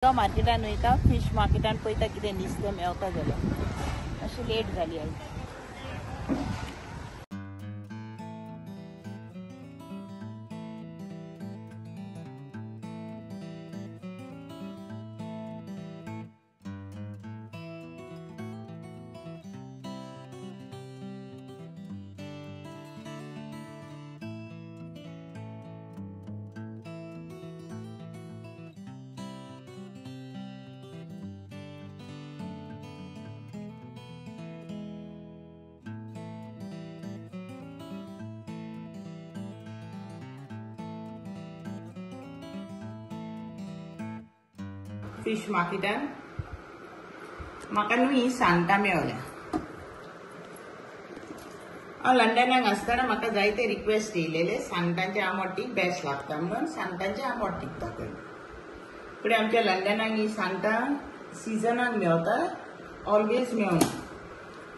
मार्केटान वयता फिश मार्केटान पळयता कितें नुस्तें मेळता जाल्यार अशी लेट जाली आयज. फिश मार्केटान म्हाका न्हू ही सांगटा मेळ्ळ्या. हांव लंडनाक आसतना म्हाका जायते रिक्वेस्ट येयलेले सांगटांचे आमोटीक बेस्ट लागता म्हणून सांगटांचे आमोटीक दाखय. फुडें आमच्या लंडनाक ही सांगटां सिजनाक मेळता, ऑलवेज मेळना.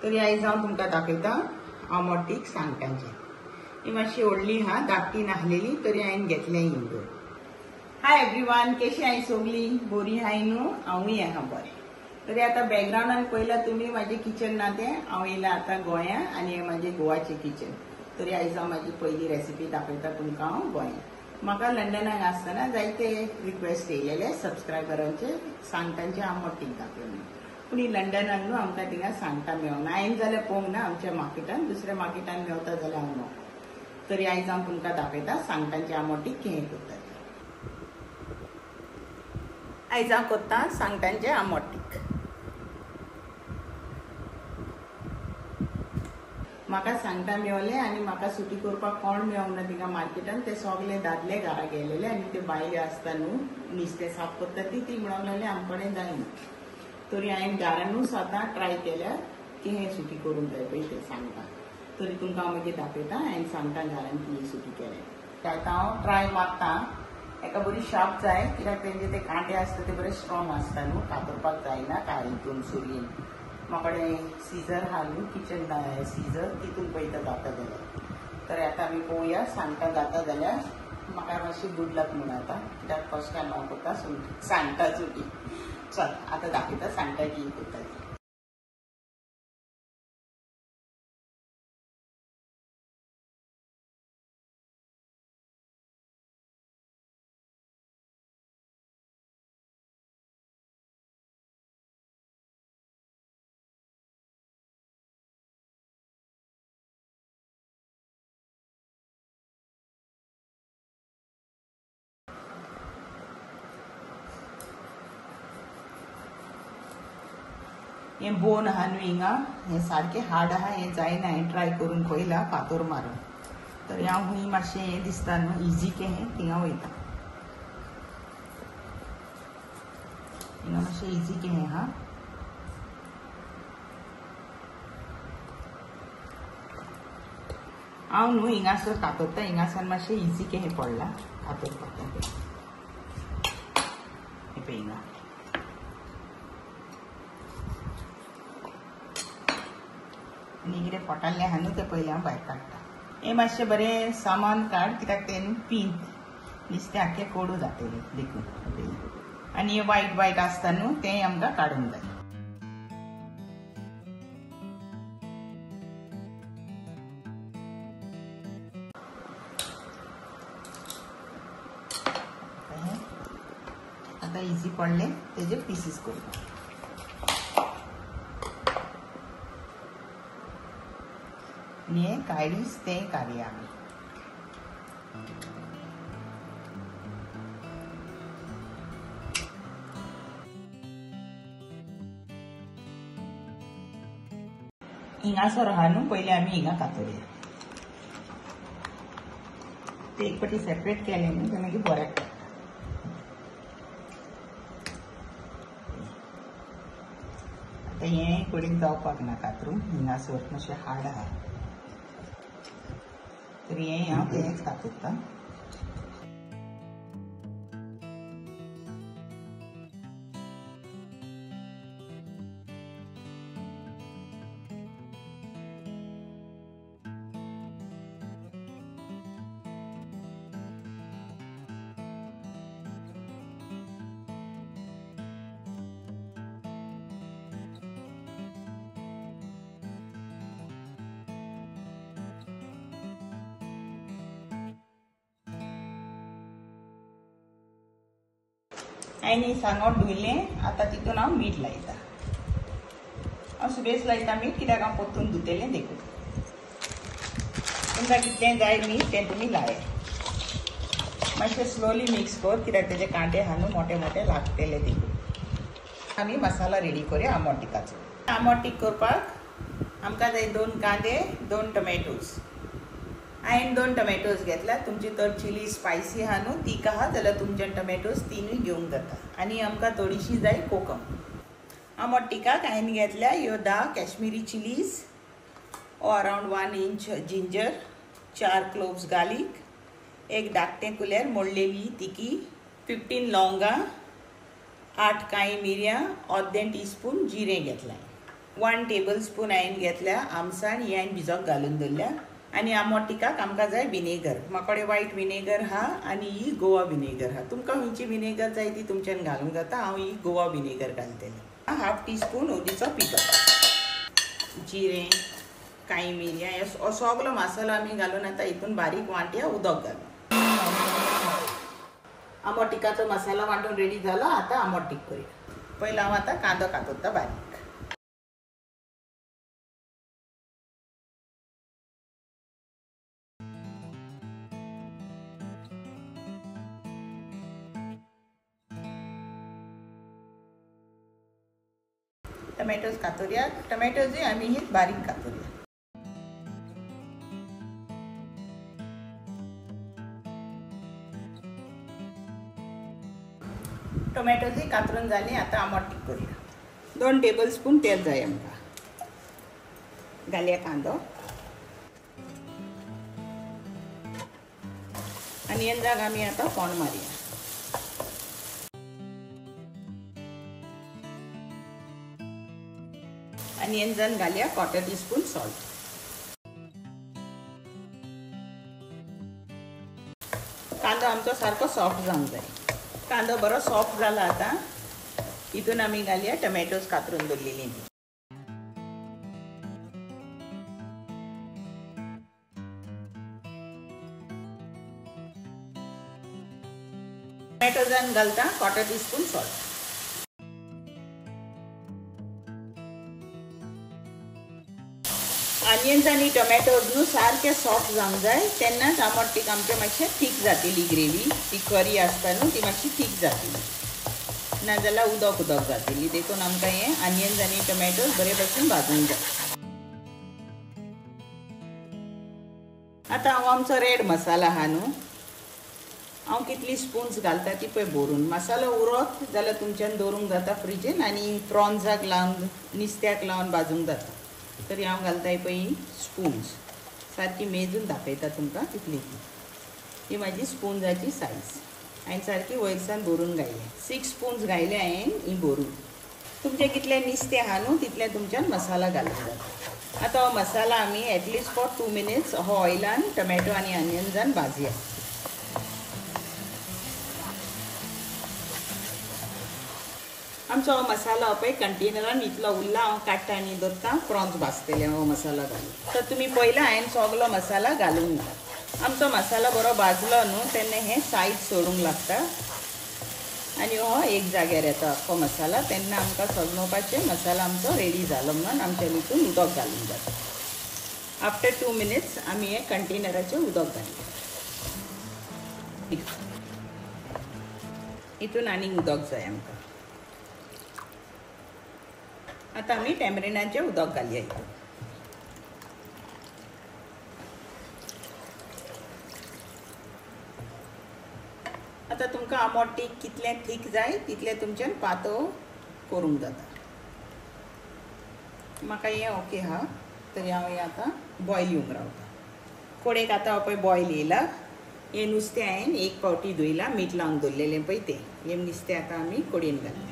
तरी आयज हांव तुमकां दाखयता आमोटीक सांगटांचे. ही मातशी व्हडली आहा, धाकटी नासलेली तरी हांवें घेतलें ही दोन. हाय एवरीवन, कशी हाय सगळी? बरी हाय न्हू? हांवूय आहा बरें. तरी आता बॅकग्राउंडान पळयला तुमी म्हाजें किचन ना तें. हांव येयला आतां गोंयां आनी हें म्हाजें गोवाचें किचन. तरी आयज हांव म्हाजी पयली रेसिपी दाखयता तुमकां हांव गोंयां. म्हाका लंडनाक आसतना जायते रिक्वेस्ट येयलेले सबस्क्रायबरांचे सांगटांचे आमोटीक दाखय म्हणून. पूण ही लंडनाक न्हू आमकां थिंगा सांगटां मेळना. हांवें जाल्यार पळोवंक ना आमच्या मार्केटान, दुसऱ्या मार्केटान मेळता जाल्यार हांव नो. तरी आयज हांव तुमकां दाखयता सांगटांचे आमोटीक केहें करता. आयज हांव करता सांगटांचे आमोटीक. म्हाका सांगटां मेळ्ळे आनी म्हाका सुटी करपाक कोण मेळोंक ना थिंगा मार्केटान. ते सगळे दादले घरा गेलेले आनी ते बायले आसता न्हू नुस्तें साफ करता ती म्हणूंक लागली आमचे कडेन जायना. तरी हांवें घरानूच स्वता ट्राय केल्यार केहें सुटी करूंक जाय पळय तें सांगटां. तरी तुमकां हांव मागीर दाखयता हांवें सांगटां घरान ती सुटी केल्या. आतां हांव ट्राय मारता. एका बरी शार्प जाय कित्याक तेंचे ते कांटे आसता ते बरे स्ट्रॉंग आसता न्हू, कातरपाक जायना काय हितून सुरयेन. म्हाका कडेन सिजर आहा न्हू किचन सिजर, तितून पळयता जाता जाल्यार. तर आतां आमी पळोवया सांगटां जाता जाल्यार. म्हाका मातशी गुड लक म्हणून आतां कित्याक फर्स्ट टायम हांव करता सांगटां सुटी. चल आतां दाखयता सांगटां कितें करता ती. हें बोन आहा न्हू हिंगा, हें सारकें हार्ड आहा, हें जायना. हांवें ट्राय करून पळयलां कातोर मारून. तरी हांव खूंय मातशें हें दिसता न्हू इजी केहें थिंगा वयता. हिंगा मातशें इजी केहें आहा. हांव न्हू हिंगासर कातरता, हिंगासान मातशें इजी केहें पडलां कातरपाक. हें पळय हिंगा आनी कितें पोटाल्लें आहा न्हू तें पयलीं हांव भायर काडटा. हें मातशें बरें सामान काड कित्याक तें न्हू पीन नुस्तें आख्खें कोडू जातलें देखून. आनी हें वायट वायट आसता न्हू तेंय आमकां काडूंक जाय. आतां इजी पडलें तेजे पीसीस करता. आनी हें कायलीच तें काडया आमी. हिंगासर आहा न्हू पयलीं आमी हिंगा कातरुया. ते एक पाटी सेपरेट केलें न्हू तें मागीर बरें पडटा. आतां हें कडेन जावपाक ना कातरून, हिंगासर मातशें हार्ड आहा. तरी हें हांव तेंच कातरता. हांवें सांगोड धुयलें. आतां तितून हांव मीठ लायता. हांव सुबेज लायता मीठ कित्याक हांव परतून धुतलें देखून. तुमकां कितलें जाय मीठ तें तुमी लाय. मातशें स्लोली मिक्स कर कित्याक तेजे कांटे आहा न्हू मोठे मोठे लागतले देखून. आमी मसाला रेडी करूया आमट तिकाचो. आमट तीख करपाक आमकां जाय 2 कांदे 2 टोमॅटोज. हांवें 2 टोमॅटोज घेतल्या. तुमची तर चिली स्पायसी आहा न्हू तीख आहा जाल्यार तुमच्यान टोमॅटोज 3 घेवंक जाता. आनी आमकां थोडीशी जाय कोकम. आमट तिकाक हांवें घेतल्या ह्यो 10 कश्मीरी चिलीज ओ अरावंड 1 इंच जिंजर, 4 क्लोव्स गार्लिक, 1 धाकटें कुलेर मोडलेली तिकी, 15 लवंगां, 8 काळी मिरयां, अर्दें टीस्पून जिरें घेतलें. 1 टेबलस्पून हांवें घेतल्या आमसाण. ही हांवें भिजोक घालून दवरल्या. आनी आमट तिकाक आमकां जाय विनेगर. म्हाका कडेन व्हायट विनेगर आहा आनी ही गोवा विनेगर आहा. तुमकां खंयची विनेगर जाय ती तुमच्यान घालूंक जाता. हांव ही गोवा विनेगर घालतलें. 1/2 टीस्पून हळदीचो पिठो, जिरें, काळी मिरयां हो सगलो मसालो आमी घालून आतां हितून बारीक वांट्या उदक घालून. आमट तिकाचो मसाला वांटून रेडी जालो. आतां आमट तीख करूया. पयलीं हांव आतां कांदो कातरता बारीक. टोमॅटोज कातरुया. टोमॅटोजूय आमी ही बारीक कातरुया. टोमॅटोजूय कातरून जाली. आतां आमट तीख करूया. 2 टेबलस्पून तेल जाय आमकां. घालया कांदो. आनी येंजाक आमी आतां फोंड मारया. आनी येंजान घालया 1/4 टीस्पून सॉल्ट. कांदो आमचो सारको सॉफ्ट जावंक जाय. कांदो बरो सॉफ्ट जाला. आतां हितून आमी घालया टोमॅटोज कातरून दवरलेली. टोमॅटोजान घालता 1/4 टीस्पून सॉल्ट. ऑनियन्स आनी टोमॅटोज न्हू सारके सॉफ्ट जावंक जाय. तेन्नाच आमट तीख आमचें मातशें थीक जातली ग्रेवी. ती करी आसता न्हू ती मातशी थीक जातली. नाजाल्यार उदक उदक जातली. देखून आमकां हें ऑनियन्स आनी टोमॅटोज बरे भशेन भाजूंक जाय. आतां हांव आमचो रेड मसाला आहा न्हू हांव कितली स्पून्स घालता ती पळय भरून. मसालो उरत जाल्यार तुमच्यान दवरूंक जाता फ्रिजीन. आनी प्रॉन्साक लावन नुस्त्याक लावन भाजूंक जाता. तरी हांव घालता पळय स्पून्स. सारकी मेजून दाखयता तुमकां कितली ती. ही म्हाजी स्पून्साची सायज. हांवें सारकी वयरसान भरून घायल्या. 6 स्पून्स घायले हांवें ही भरून. तुमचें कितलें नुस्तें आहा न्हू तितलें तुमच्यान मसाला घालूंक जाता. आतां हो मसाला आमी एटलिस्ट फॉर 2 मिनिट्स हो ऑयलान टोमॅटो आनी ऑनियन्सान भाजया. आमचो हो मसाला हो पळय कंटेनरान इतलो उरला. हांव काडटा आनी दवरता. प्रॉन्स भाजतले हो मसाला घालून. तर तुमी पयला हांवें सगलो मसाला घालूंक ना. आमचो मसाला बरो भाजलो न्हू तेन्ना हें सायड सोडूंक लागता. आनी हो एक जाग्यार येता आख्खो मसाला. तेन्ना आमकां सजमोवपाचें मसाला आमचो रेडी जालो म्हणून आमच्या हितून उदक घालूंक जाता. आफ्टर 2 मिनिट्स आमी हें कंटेनराचें उदक घालया. हितून आनीक उदक जाय आमकां. आतां आमी टॅमरिनाचें उदक घालया हितून. आतां तुमकां आमट तीख कितलें थीक जाय तितलें तुमच्यान पातळ करूंक जाता. म्हाका हें ओके आहा तरी हांव हें आतां बॉयल येवंक रावता. कोडेक आतां पळय बॉयल येयला. हें नुस्तें हांवें 1 फावटी धुयलां मीठ लावन दवरलेलें पळय तें. हें नुस्तें आतां आमी कोडयेन घालया.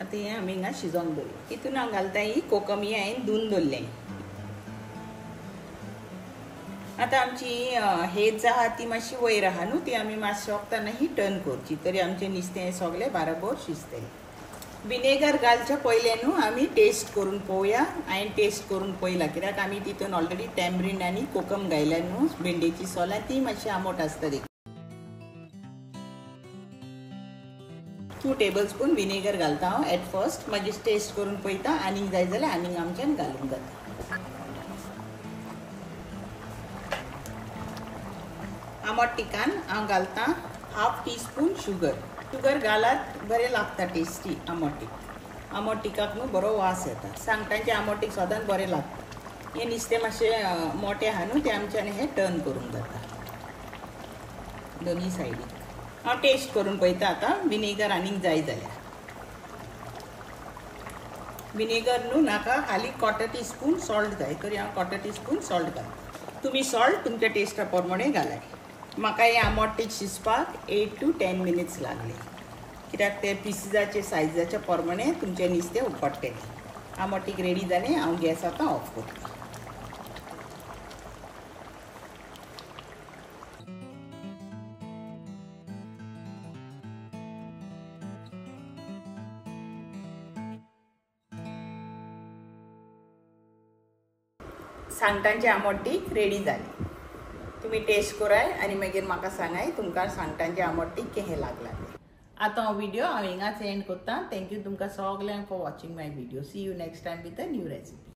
आतां हें आमी हिंगा शिजोवंक दवरया. हितून हांव घालता ही कोकम. ही हांवें धुवन दवरलें. आतां आमची हेज आहा ती मातशी वयर आहा न्हू ती आमी मातशें वखदांना ही टर्न करची. तरी आमचें नुस्तें सगळें बाराबर शिजतलें. विनेगर घालच्या पयले न्हू आमी टेस्ट करून पळोवया. हांवें टेस्ट करून पळयला कित्याक आमी तितून ऑलरेडी टॅमरीन आनी कोकम घायल्या न्हू. भेंडेची सोलां ती मातशी आंबट आसतली. 2 टेबलस्पून विनेगर घालता हांव एट फर्स्ट. मागीर टेस्ट करून पळयता. आनीक जाय जाल्यार आनीक आमच्यान घालूंक जाता. आंबट तिकान हांव घालता 1/2 टीस्पून शुगर. शुगर घालात बरें लागता टेस्टी आंबट तीक. आंबट तिकाक न्हू बरो वास येता. सांगटांचें आंबट तीक सदांच बरें लागता. हें नुस्तें मातशें मोटें आहा न्हू तें आमच्यान हें टर्न करूंक जाता दोनी सायडीक. हांव टेस्ट करून पळयता आतां विनेगर आनीक जाय जाल्यार. विनेगर न्हू नाका खाली 1/4 टीस्पून सॉल्ट जाय तरी हांव 1/4 टीस्पून सॉल्ट घालता. तुमी सॉल्ट तुमच्या टेस्टा प्रमाणे घालाय. म्हाका हें आंबट तीक शिजपाक 8 to 10 मिनिट्स लागले कित्याक ते पिसीजाचे सायजाच्या प्रमाणे तुमचें नुस्तें उकडटलें. आंबट तीक रेडी जालें. हांव गॅस आतां ऑफ करता. सांगटांचें आंबट तीक रेडी जालें. तुमी टेस्ट कराय आनी मागीर म्हाका सांगाय तुमकां सांगटांचें आंबट तीक कशें लागलां तें. आतां हो व्हिडिओ हांव हिंगाच एंड करता. थँक्यू तुमकां सगल्यांक for watching my video. See you next time with a new recipe.